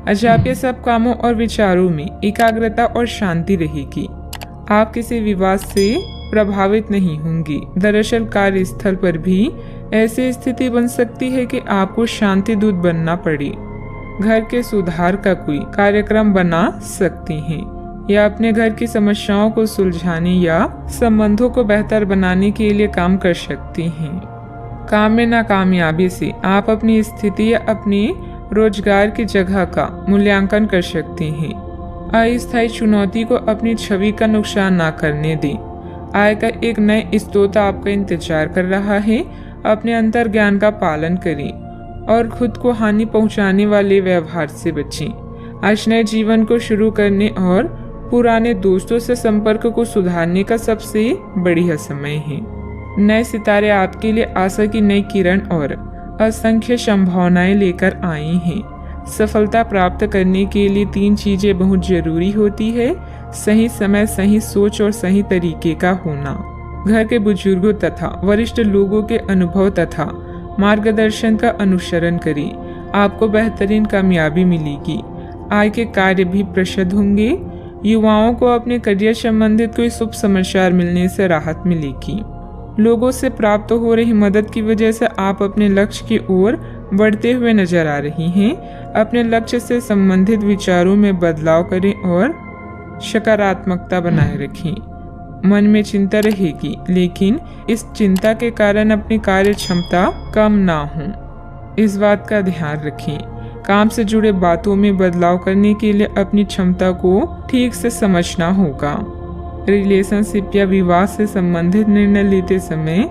अच्छा, आपके सब कामों और विचारों में एकाग्रता और शांति रहेगी। आप किसी विवाद से प्रभावित नहीं होंगी। दरअसल कार्यस्थल पर भी ऐसी स्थिति बन सकती है कि आपको शांति दूत बनना पड़े। घर के सुधार का कोई कार्यक्रम बना सकती हैं या अपने घर की समस्याओं को सुलझाने या संबंधों को बेहतर बनाने के लिए काम कर सकती हैं। काम में नाकामयाबी से आप अपनी स्थिति या अपने रोजगार की जगह का मूल्यांकन कर सकते हैं। अस्थायी चुनौती को अपनी छवि का नुकसान ना करने दें। आय का एक नए स्रोत आपका इंतजार कर रहा है। अपने अंतर ज्ञान का पालन करें और खुद को हानि पहुंचाने वाले व्यवहार से बचें। आज नए जीवन को शुरू करने और पुराने दोस्तों से संपर्क को सुधारने का सबसे बढ़िया समय है। नए सितारे आपके लिए आशा की नई किरण और असंख्य संभावनाएं लेकर आए हैं। सफलता प्राप्त करने के लिए 3 चीजें बहुत जरूरी होती है: सही समय, सही सोच और सही तरीके का होना। घर के बुजुर्गों तथा वरिष्ठ लोगों के अनुभव तथा मार्गदर्शन का अनुसरण करें। आपको बेहतरीन कामयाबी मिलेगी। आय के कार्य भी प्रशस्त होंगे। युवाओं को अपने करियर संबंधित कोई शुभ समाचार मिलने से राहत मिलेगी। लोगों से प्राप्त हो रही मदद की वजह से आप अपने लक्ष्य की ओर बढ़ते हुए नजर आ रही हैं। अपने लक्ष्य से संबंधित विचारों में बदलाव करें और सकारात्मकता बनाए रखें। मन में चिंता रहेगी, लेकिन इस चिंता के कारण अपनी कार्य क्षमता कम ना हो, इस बात का ध्यान रखें। काम से जुड़े बातों में बदलाव करने के लिए अपनी क्षमता को ठीक से समझना होगा। रिलेशनशिप या विवाह से संबंधित निर्णय लेते समय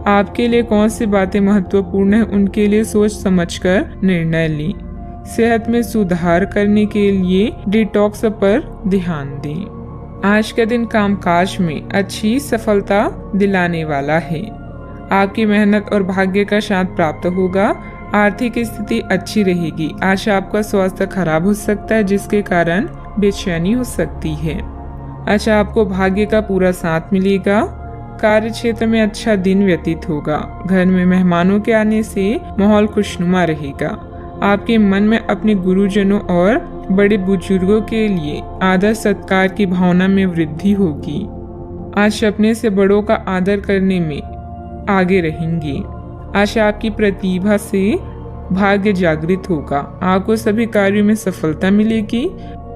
आपके लिए कौन सी बातें महत्वपूर्ण है, उनके लिए सोच समझकर निर्णय लें। सेहत में सुधार करने के लिए डिटॉक्स पर ध्यान दें। आज का दिन कामकाज में अच्छी सफलता दिलाने वाला है। आपकी मेहनत और भाग्य का साथ प्राप्त होगा। आर्थिक स्थिति अच्छी रहेगी। आज आपका स्वास्थ्य खराब हो सकता है, जिसके कारण बेचैनी हो सकती है। अच्छा, आपको भाग्य का पूरा साथ मिलेगा। कार्य क्षेत्र में अच्छा दिन व्यतीत होगा। घर में मेहमानों के आने से माहौल खुशनुमा रहेगा। आपके मन में अपने गुरुजनों और बड़े बुजुर्गों के लिए आदर सत्कार की भावना में वृद्धि होगी। आज अपने से बड़ों का आदर करने में आगे रहेंगे। आज आपकी प्रतिभा से भाग्य जागृत होगा। आपको सभी कार्यों में सफलता मिलेगी।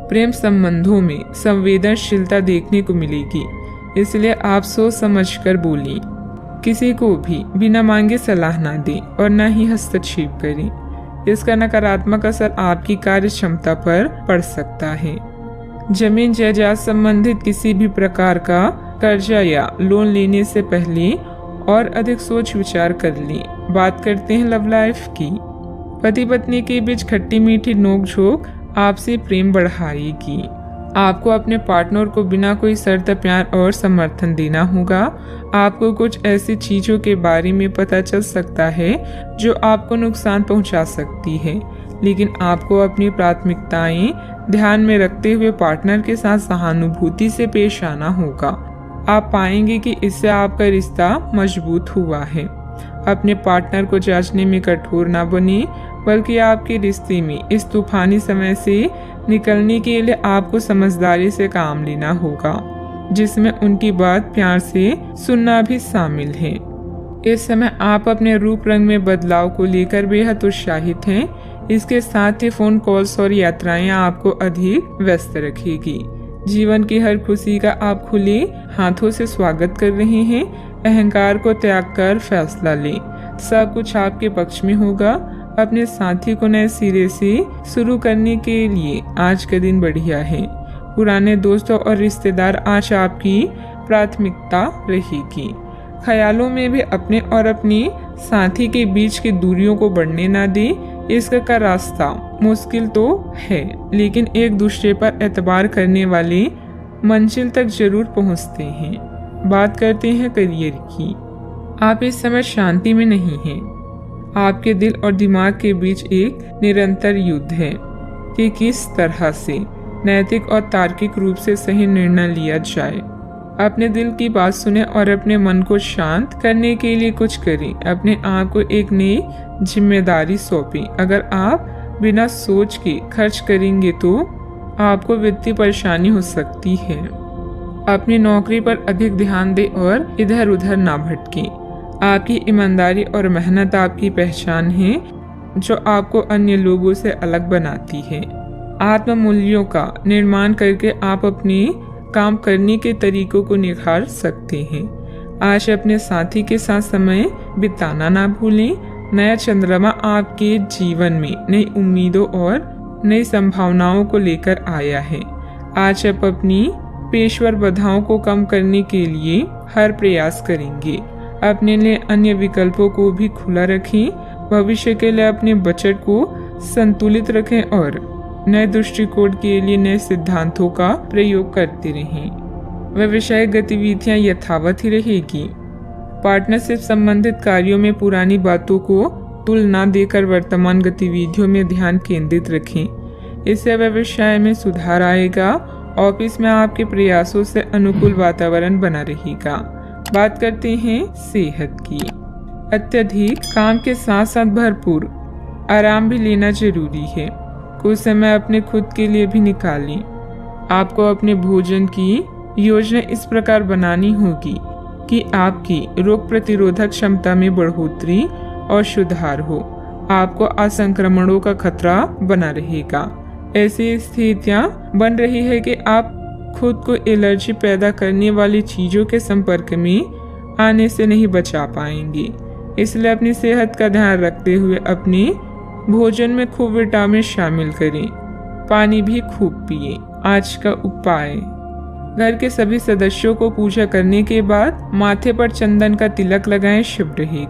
प्रेम संबंधों में संवेदनशीलता देखने को मिलेगी, इसलिए आप सोच समझकर बोलें। किसी को भी बिना मांगे सलाह ना दें और न ही हस्तक्षेप करें। इसका नकारात्मक असर आपकी कार्य क्षमता पर पड़ सकता है। जमीन जायदाद संबंधित किसी भी प्रकार का कर्जा या लोन लेने से पहले और अधिक सोच विचार कर लें। बात करते हैं लव लाइफ की। पति पत्नी के बीच खट्टी मीठी नोकझोंक आपसे प्रेम बढ़ाएगी। आपको अपने पार्टनर को बिना कोई शर्त प्यार और समर्थन देना होगा। आपको कुछ ऐसी चीजों के बारे में पता चल सकता है जो आपको नुकसान पहुंचा सकती है, लेकिन आपको अपनी प्राथमिकताएं ध्यान में रखते हुए पार्टनर के साथ सहानुभूति से पेश आना होगा। आप पाएंगे कि इससे आपका रिश्ता मजबूत हुआ है। अपने पार्टनर को जांचने में कठोर ना बने, बल्कि आपके रिश्ते में इस तूफानी समय से निकलने के लिए आपको समझदारी से काम लेना होगा, जिसमें उनकी बात प्यार से सुनना भी शामिल है। इस समय आप अपने रूप रंग में बदलाव को लेकर बेहद उत्साहित हैं। इसके साथ ही फोन कॉल्स और यात्राएं आपको अधिक व्यस्त रखेगी। जीवन की हर खुशी का आप खुले हाथों से स्वागत कर रहे हैं। अहंकार को त्याग कर फैसला लें। सब कुछ आपके पक्ष में होगा। अपने साथी को नए सिरे से शुरू करने के लिए आज का दिन बढ़िया है। पुराने दोस्तों और रिश्तेदार आज आपकी प्राथमिकता रहेगी। ख्यालों में भी अपने और अपने साथी के बीच की दूरियों को बढ़ने ना दें। इसका रास्ता मुश्किल तो है, लेकिन एक दूसरे पर एतबार करने वाले मंजिल तक जरूर पहुंचते हैं। बात करते हैं करियर की। आप इस समय शांति में नहीं हैं। आपके दिल और दिमाग के बीच एक निरंतर युद्ध है कि किस तरह से नैतिक और तार्किक रूप से सही निर्णय लिया जाए। अपने दिल की बात सुने और अपने मन को शांत करने के लिए कुछ करें। अपने आप को एक नई जिम्मेदारी सौंपें। अगर आप बिना सोच के खर्च करेंगे तो आपको वित्तीय परेशानी हो सकती है। अपनी नौकरी पर अधिक ध्यान दें और इधर उधर ना भटकें। आपकी ईमानदारी और मेहनत आपकी पहचान है, जो आपको अन्य लोगों से अलग बनाती है। आत्म मूल्यों का निर्माण करके आप अपने काम करने के तरीकों को निखार सकते हैं। आज अपने साथी के साथ समय बिताना ना भूलें। नया चंद्रमा आपके जीवन में नई उम्मीदों और नई संभावनाओं को लेकर आया है। आज आप अपनी पेशेवर बाधाओं को कम करने के लिए हर प्रयास करेंगे। अपने लिए अन्य विकल्पों को भी खुला रखें। भविष्य के लिए अपने बजट को संतुलित रखें और नए दृष्टिकोण के लिए नए सिद्धांतों का प्रयोग करते रहें। व्यवसायिक गतिविधियां यथावत ही रहेगी। पार्टनरशिप संबंधित कार्यों में पुरानी बातों को तुलना देकर वर्तमान गतिविधियों में ध्यान केंद्रित रखें। इससे व्यवसाय में सुधार आएगा। ऑफिस में आपके प्रयासों से अनुकूल वातावरण बना रहेगा। बात करते हैं सेहत की। अत्यधिक काम के साथ साथ भरपूर आराम भी लेना जरूरी है। कुछ समय अपने खुद के लिए भी निकालें। आपको अपने भोजन की योजना इस प्रकार बनानी होगी कि आपकी रोग प्रतिरोधक क्षमता में बढ़ोतरी और सुधार हो। आपको असंक्रमणों का खतरा बना रहेगा। ऐसी स्थितियां बन रही है कि आप खुद को एलर्जी पैदा करने वाली चीजों के संपर्क में आने से नहीं बचा पाएंगे। इसलिए अपनी सेहत का ध्यान रखते हुए अपने भोजन में खूब विटामिन शामिल करें। पानी भी खूब पिए। आज का उपाय: घर के सभी सदस्यों को पूजा करने के बाद माथे पर चंदन का तिलक लगाएं, शुभ रहेगा।